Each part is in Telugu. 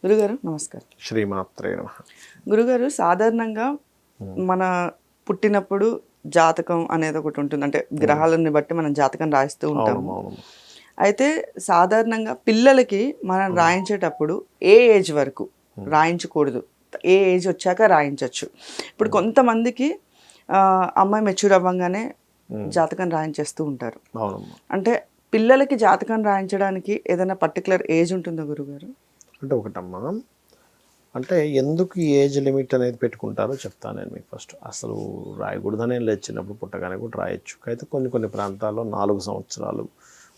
గురుగారు నమస్కారం. శ్రీమాత్రే నమః. గురుగారు సాధారణంగా మన పుట్టినప్పుడు జాతకం అనేది ఒకటి ఉంటుంది. అంటే గ్రహాలను బట్టి మనం జాతకం రాయిస్తూ ఉంటాము. అవును. అయితే సాధారణంగా పిల్లలకి మనం రాయించేటప్పుడు ఏ ఏజ్ వరకు రాయించకూడదు, ఏ ఏజ్ వచ్చాక రాయించవచ్చు? ఇప్పుడు కొంతమందికి అమ్మాయి మెచ్యూర్ అవ్వగానే జాతకం రాయించేస్తూ ఉంటారు. అవునమ్మా. అంటే పిల్లలకి జాతకం రాయించడానికి ఏదైనా పర్టికులర్ ఏజ్ ఉంటుందా గురుగారు? అంటే ఒకటమ్మా, అంటే ఎందుకు ఈ ఏజ్ లిమిట్ అనేది పెట్టుకుంటారో చెప్తాను నేను మీకు. ఫస్ట్ అసలు రాయకూడదనే లేదు, చిన్నప్పుడు పుట్టగానే కూడా రాయొచ్చు. అయితే కొన్ని ప్రాంతాల్లో 4 సంవత్సరాలు,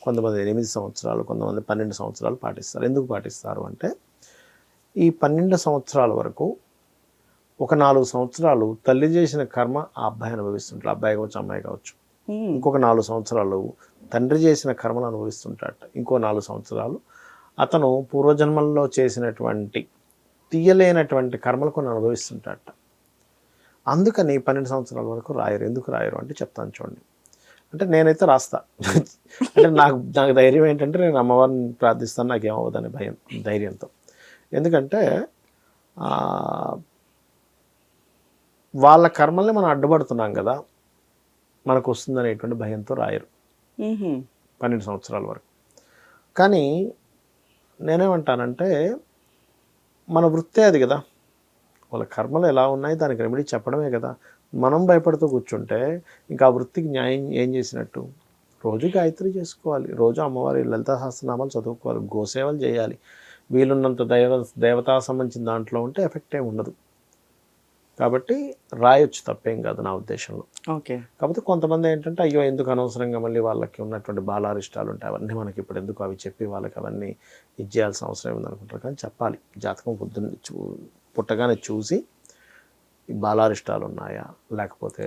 కొంతమంది 8 సంవత్సరాలు, కొంతమంది 12 సంవత్సరాలు పాటిస్తారు. ఎందుకు పాటిస్తారు అంటే ఈ 12 సంవత్సరాల వరకు ఒక 4 సంవత్సరాలు తల్లి చేసిన కర్మ ఆ అబ్బాయి అనుభవిస్తుంటాడు. అబ్బాయి కావచ్చు, అమ్మాయి కావచ్చు. ఇంకొక 4 సంవత్సరాలు తండ్రి చేసిన కర్మను అనుభవిస్తుంటాడట. ఇంకో 4 సంవత్సరాలు అతను పూర్వజన్మల్లో చేసినటువంటి తీయలేనటువంటి కర్మలు కొన్ని అనుభవిస్తుంటాడట. అందుకని 12 సంవత్సరాల వరకు రాయరు. ఎందుకు రాయరు అంటే చెప్తాను చూడండి. అంటే నేనైతే రాస్తా. అంటే నాకు ధైర్యం ఏంటంటే నేను అమ్మవారిని ప్రార్థిస్తాను, నాకేమవుతుందనే ధైర్యంతో. ఎందుకంటే వాళ్ళ కర్మల్ని మనం అడ్డుపడుతున్నాం కదా, మనకు వస్తుందనేటువంటి భయంతో రాయరు 12 సంవత్సరాల వరకు. కానీ నేనేమంటానంటే మన వృత్తే అది కదా, వాళ్ళ కర్మలు ఎలా ఉన్నాయి దానికి రెమెడీ చెప్పడమే కదా. మనం భయపడుతూ కూర్చుంటే ఇంకా ఆ వృత్తికి న్యాయం ఏం చేసినట్టు? రోజు గాయత్రి చేసుకోవాలి, రోజు అమ్మవారి లలితా సహస్రనామాలు చదువుకోవాలి, గోసేవలు చేయాలి. వీలున్నంత దేవతా సంబంధించిన దాంట్లో ఉంటే ఎఫెక్ట్ ఏమి ఉండదు. కాబట్టి రాయొచ్చు, తప్పేం కాదు నా ఉద్దేశంలో. ఓకే. కాకపోతే కొంతమంది ఏంటంటే అయ్యో ఎందుకు అనవసరంగా మళ్ళీ వాళ్ళకి ఉన్నటువంటి బాలారిష్టాలు ఉంటాయి, అవన్నీ మనకి ఇప్పుడు ఎందుకు, అవి చెప్పి వాళ్ళకి అవన్నీ ఇది చేయాల్సిన అవసరం ఏముందనుకుంటారు. కానీ చెప్పాలి, జాతకం పుట్టగానే చూసి ఈ బాలారిష్టాలు ఉన్నాయా, లేకపోతే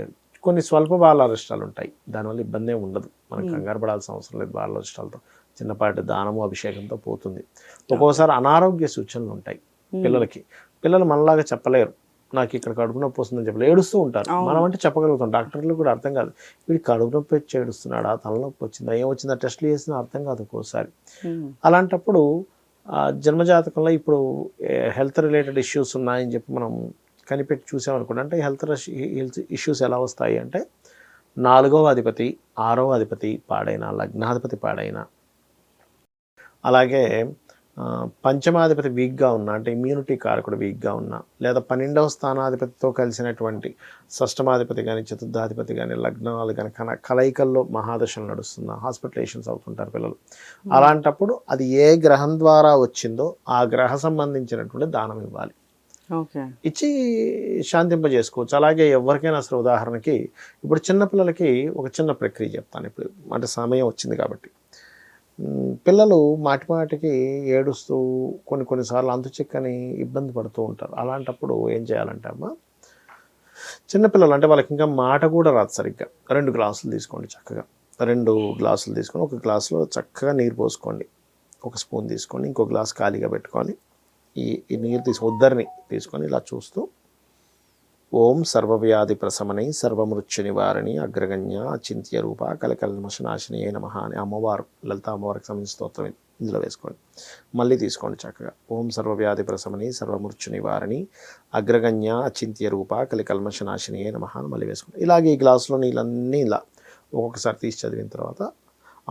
కొన్ని స్వల్ప బాలారిష్టాలు ఉంటాయి, దానివల్ల ఇబ్బంది ఏమి ఉండదు, మనం కంగారు పడాల్సిన అవసరం లేదు. బాలారిష్టాలతో చిన్నపాటి దానము అభిషేకంతో పోతుంది. ఒక్కోసారి అనారోగ్య సూచనలు ఉంటాయి పిల్లలకి. పిల్లలు మనలాగా చెప్పలేరు, నాకు ఇక్కడ కడుపు నొప్పి వస్తుందని చెప్పి ఏడుస్తూ ఉంటారు. మనం అంటే చెప్పగలుగుతాం, డాక్టర్లు కూడా అర్థం కాదు, వీడికి కడుపు నొప్పి వచ్చి ఏడుస్తున్నాడా, తలనొప్పి వచ్చిందా, ఏం వచ్చిందా, టెస్ట్లు చేసినా అర్థం కాదు ఒక్కోసారి. అలాంటప్పుడు జన్మజాతకంలో ఇప్పుడు హెల్త్ రిలేటెడ్ ఇష్యూస్ ఉన్నాయని చెప్పి మనం కనిపెట్టి చూసామనుకోండి. అంటే హెల్త్ ఇష్యూస్ ఎలా వస్తాయి అంటే 4వ అధిపతి, 6వ అధిపతి పాడైన, లగ్నాధిపతి పాడైన, అలాగే పంచమాధిపతి వీక్గా ఉన్నా, అంటే ఇమ్యూనిటీ కారకుడు వీక్గా ఉన్నా, లేదా 12వ స్థానాధిపతితో కలిసినటువంటి షష్టమాధిపతి కానీ, చతుర్థాధిపతి కానీ, లగ్నాలు కానీ కలయికల్లో మహాదశలు నడుస్తున్నా హాస్పిటలైజేషన్స్ అవుతుంటారు పిల్లలు. అలాంటప్పుడు అది ఏ గ్రహం ద్వారా వచ్చిందో ఆ గ్రహ సంబంధించినటువంటి దానం ఇవ్వాలి. ఇచ్చి శాంతింపజేసుకోవచ్చు. అలాగే ఎవరికైనా అసలు ఉదాహరణకి ఇప్పుడు చిన్నపిల్లలకి ఒక చిన్న ప్రక్రియ చెప్తాను ఇప్పుడు, అంటే సమయం వచ్చింది కాబట్టి. పిల్లలు మాటిమాటికి ఏడుస్తూ కొన్నిసార్లు అంతుచిక్కని ఇబ్బంది పడుతూ ఉంటారు. అలాంటప్పుడు ఏం చేయాలంటే అమ్మ, చిన్నపిల్లలు అంటే వాళ్ళకి ఇంకా మాట కూడా రాదు సరిగ్గా. 2 గ్లాసులు తీసుకోండి, చక్కగా 2 గ్లాసులు తీసుకొని ఒక గ్లాసులో చక్కగా నీరు పోసుకోండి, ఒక స్పూన్ తీసుకోండి, ఇంకో గ్లాస్ ఖాళీగా పెట్టుకొని ఈ నీరు ఉద్దరిని తీసుకొని ఇలా చూస్తూ ఓం సర్వవ్యాధి ప్రశమనై సర్వమృత్యు నివారణి అగ్రగణ్య అచింత్య రూప కలకల్మషనాశిని అయిన మహా అని అమ్మవారు, లలిత అమ్మవారికి సంబంధించిన స్తోత్రం ఇందులో వేసుకోండి. మళ్ళీ తీసుకోండి చక్కగా ఓం సర్వవ్యాధి ప్రశమని సర్వమృత్యు నివారణి అగ్రగణ్య అచింత్య రూప కలకల్మషనాశిని అయిన మహా అని మళ్ళీ వేసుకోండి. ఇలాగే ఈ గ్లాసులో నీళ్ళన్నీ ఇలా ఒక్కొక్కసారి తీసి చదివిన తర్వాత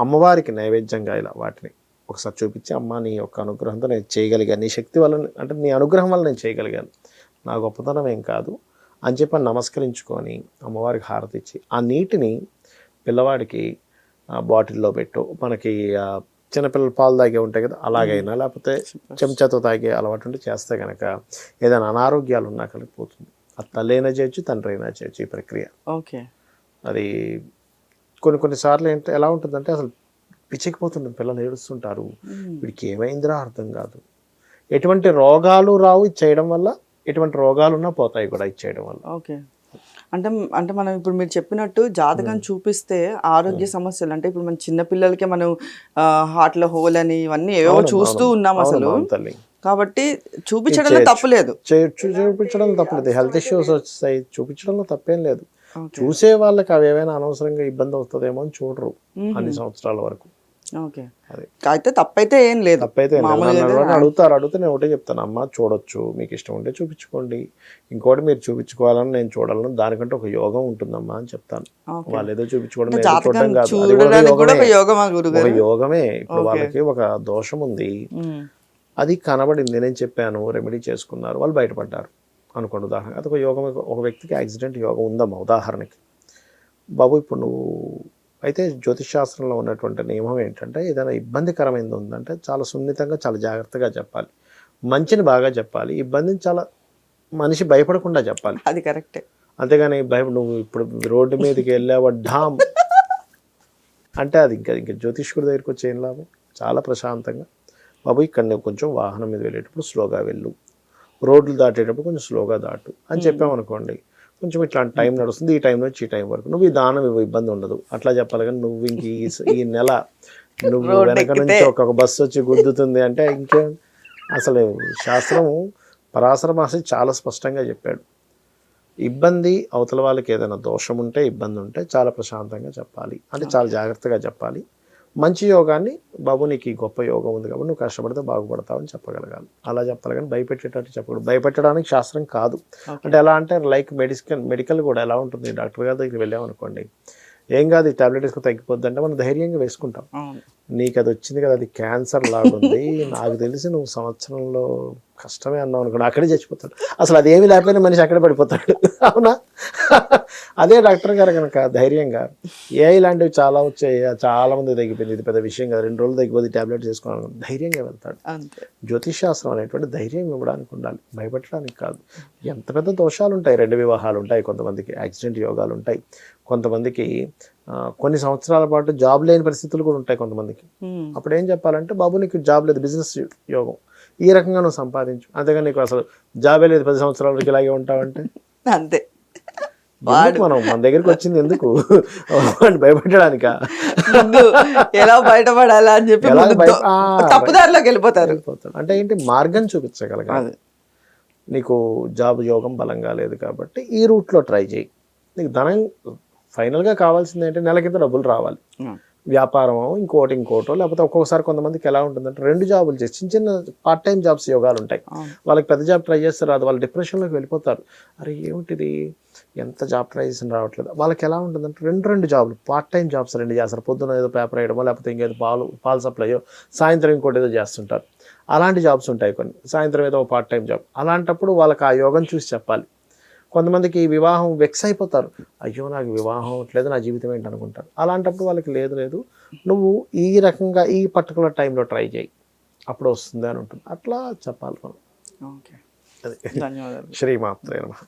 అమ్మవారికి నైవేద్యంగా ఇలా వాటిని ఒకసారి చూపించి, అమ్మ నీ యొక్క అనుగ్రహంతో నేను చేయగలిగాను, నీ శక్తి వల్ల, అంటే నీ అనుగ్రహం వల్ల నేను చేయగలిగాను, నా గొప్పతనం ఏం కాదు అని చెప్పి నమస్కరించుకొని అమ్మవారికి హారతి ఇచ్చి ఆ నీటిని పిల్లవాడికి బాటిల్లో పెట్టు. మనకి చిన్నపిల్లలు పాలు తాగే ఉంటాయి కదా, అలాగైనా లేకపోతే చెంచాతో తాగే అలవాటు ఉంటే చేస్తే కనుక ఏదైనా అనారోగ్యాలు ఉన్నా కలిగిపోతుంది. అది తల్లి అయినా చేయొచ్చు, తండ్రి అయినా చేయొచ్చు ఈ ప్రక్రియ. ఓకే. అది కొన్నిసార్లు ఎలా ఉంటుందంటే అసలు పిచ్చికిపోతుంది, పిల్లలు ఏడుస్తుంటారు, వీడికి ఏమైందిరా అర్థం కాదు. ఎటువంటి రోగాలు రావు ఇది చేయడం వల్ల, ఎటువంటి రోగాలున్నా పోతాయి కూడా ఇది చేయడం వల్ల. ఓకే. అంటే మనం ఇప్పుడు మీరు చెప్పినట్టు జాతకం చూపిస్తే ఆరోగ్య సమస్యలు, అంటే ఇప్పుడు మన చిన్నపిల్లలకే మనం హార్ట్లో హోల్ అని ఇవన్నీ ఏవో చూస్తూ ఉన్నాం అసలు. కాబట్టి చూపించడంలో తప్పులేదు, చూపించడం తప్పలేదు. హెల్త్ ఇష్యూస్ వస్తాయి, చూపించడంలో తప్పేం లేదు. చూసే వాళ్ళకి అవి ఏమైనా అనవసరంగా ఇబ్బంది అవుతుందేమో అని చూడరు అన్ని సంవత్సరాల వరకు. ఓకే. అది అయితే తప్పైతే ఏం లేదు. తప్పైతే ఏం లేదు. మామూలుగా నన్ను అయితే ఎవరైనా అడిగితే నేను ఒకటే చెప్తాను, అమ్మ చూడొచ్చు, మీకు ఇష్టం ఉంటే చూపించుకోండి, ఇంకోటి మీరు చూపించుకోవాలని నేను చూడాలని దానికంటే ఒక యోగం ఉంటుందమ్మా అని చెప్తాను. ఓకే. వాళ్ళు ఏదో చూపించుకోవడం అంటే ఏదో జాతకం చూడడం కాదు, అది కూడా చూడడానికి కూడా ఒక యోగమే. యోగమా ఒక గురుగారు? యోగమే. ఇప్పుడు ఓకే. వాళ్ళకి ఒక దోషం ఉంది, ఉమ్. అది కనబడింది, నేను చెప్పాను, రెమెడీ చేసుకున్నారు, వాళ్ళు బయటపడ్డారు అనుకోండి. ఉదాహరణ అది ఒక యోగం. ఒక వ్యక్తికి యాక్సిడెంట్ యోగం ఉందమ్మా ఉదాహరణకి. బాబు ఇప్పుడు నువ్వు అయితే జ్యోతిష్ శాస్త్రంలో ఉన్నటువంటి నియమం ఏంటంటే ఏదైనా ఇబ్బందికరమైనది ఉందంటే చాలా సున్నితంగా చాలా జాగ్రత్తగా చెప్పాలి, మంచిని బాగా చెప్పాలి, ఇబ్బందిని చాలా మనిషి భయపడకుండా చెప్పాలి. అది కరెక్టే. అంతేగాని నువ్వు ఇప్పుడు రోడ్డు మీదకి వెళ్ళావా ఢామ్ అంటే అది ఇంకా జ్యోతిష్కుడి దగ్గరికి వచ్చి ఏం లాభం? చాలా ప్రశాంతంగా, బాబు ఇక్కడ నువ్వు కొంచెం వాహనం మీద వెళ్ళేటప్పుడు స్లోగా వెళ్ళు, రోడ్లు దాటేటప్పుడు కొంచెం స్లోగా దాటు అని చెప్పామనుకోండి, కొంచెం ఇట్లాంటి టైం నడుస్తుంది, ఈ టైం నుంచి ఈ టైం వరకు నువ్వు ఈ దానం ఇబ్బంది ఉండదు అట్లా చెప్పాలి. కానీ నువ్వు ఇంక ఈ నెల నువ్వు వెనక నుంచి ఒక బస్సు వచ్చి గుద్దుతుంది అంటే ఇంకేం? అసలు శాస్త్రం పరాశర మహర్షి చాలా స్పష్టంగా చెప్పాడు, ఇబ్బంది అవతల వాళ్ళకి ఏదైనా దోషం ఉంటే ఇబ్బంది ఉంటే చాలా ప్రశాంతంగా చెప్పాలి, అంటే చాలా జాగ్రత్తగా చెప్పాలి. మంచి యోగాన్ని, బాబు నీకు ఈ గొప్ప యోగం ఉంది కాబట్టి నువ్వు కష్టపడితే బాగుపడతావు అని చెప్పగలగాలి. అలా చెప్పాలి, కానీ భయపెట్టేటట్టు చెప్పకూడదు. భయపెట్టడానికి శాస్త్రం కాదు. అంటే ఎలా అంటే లైక్ మెడికల్ కూడా ఎలా ఉంటుంది, డాక్టర్ గారి దగ్గరికి వెళ్ళామనుకోండి, ఏం కాదు ఈ టాబ్లెట్ వేసుకుని తగ్గిపోద్ది అంటే మనం ధైర్యంగా వేసుకుంటాం. నీకు అది వచ్చింది కదా, అది క్యాన్సర్ లాగుంది, నాకు తెలిసి నువ్వు సంవత్సరంలో కష్టమే అన్నావు అనుకోండి, అక్కడే చచ్చిపోతాడు. అసలు అదేమీ లేకపోయినా మనిషి అక్కడే పడిపోతాడు. అవునా? అదే డాక్టర్ గారు కనుక ధైర్యంగా ఇలాంటివి చాలా వచ్చాయి, చాలా మంది తగ్గిపోయింది, ఇది పెద్ద విషయం కాదు, 2 రోజులు తగ్గిపోతే టాబ్లెట్ చేసుకోవాలి, ధైర్యంగా వెళ్తాడు. జ్యోతిష్ శాస్త్రం అనేటువంటి ధైర్యం ఇవ్వడానికి ఉండాలి, భయపెట్టడానికి కాదు. ఎంత పెద్ద దోషాలు ఉంటాయి, 2 వివాహాలు ఉంటాయి, కొంతమందికి యాక్సిడెంట్ యోగాలు ఉంటాయి, కొంతమందికి కొన్ని సంవత్సరాల పాటు జాబ్ లేని పరిస్థితులు కూడా ఉంటాయి కొంతమందికి. అప్పుడు ఏం చెప్పాలంటే, బాబు నీకు జాబ్ లేదు, బిజినెస్ యోగం, ఈ రకంగా నువ్వు సంపాదించు, అంతేగాని నీకు అసలు జాబే లేదు 10 సంవత్సరాల వరకు ఇలాగే ఉంటావంటే అంతే. మనం మన దగ్గరికి వచ్చింది ఎందుకు? భయపెట్టడానికా? ఎలా బయటపడాలా అని చెప్పి తప్పుదారిలోకి వెళ్ళిపోతారు. అంటే ఏంటి, మార్గం చూపించగలగాలి. నీకు జాబ్ యోగం బలంగా లేదు కాబట్టి ఈ రూట్లో ట్రై చేయి, నీకు ధనం ఫైనల్గా కావాల్సింది ఏంటి, నెలకింత డబ్బులు రావాలి, వ్యాపారమో ఇంకోటో, లేకపోతే ఒక్కొక్కసారి కొంతమందికి ఎలా ఉంటుందంటే 2 జాబులు చేసి చిన్న చిన్న పార్ట్ టైం జాబ్స్ యోగాలు ఉంటాయి, వాళ్ళకి పెద్ద జాబ్ ట్రై చేస్తారు, అది వాళ్ళు డిప్రెషన్లోకి వెళ్ళిపోతారు. అరే ఏమిటిది, ఎంత జాబ్ ట్రై చేసిన రావట్లేదు. వాళ్ళకి ఎలా ఉంటుందంటే 2 జాబులు, పార్ట్ టైం జాబ్స్ 2 చేస్తారు. పొద్దున ఏదో పేపర్ వేయడమో, లేకపోతే ఇంకేదో పాలు సప్లైయో, సాయంత్రం ఇంకోటి ఏదో చేస్తుంటారు. అలాంటి జాబ్స్ ఉంటాయి కొన్ని, సాయంత్రం ఏదో పార్ట్ టైం జాబ్. అలాంటప్పుడు వాళ్ళకి ఆ యోగం చూసి చెప్పాలి. కొంతమందికి వివాహం వెక్స్ అయిపోతారు, అయ్యో నాకు వివాహం అవ్వట్లేదు, నా జీవితం ఏంటి అనుకుంటారు. అలాంటప్పుడు వాళ్ళకి లేదు నువ్వు ఈ రకంగా ఈ పర్టికులర్ టైంలో ట్రై చేయి, అప్పుడు వస్తుంది అని ఉంటుంది. అట్లా చెప్పాలి మనం. ఓకే, ధన్యవాదాలు. శ్రీమాత్రే నమః.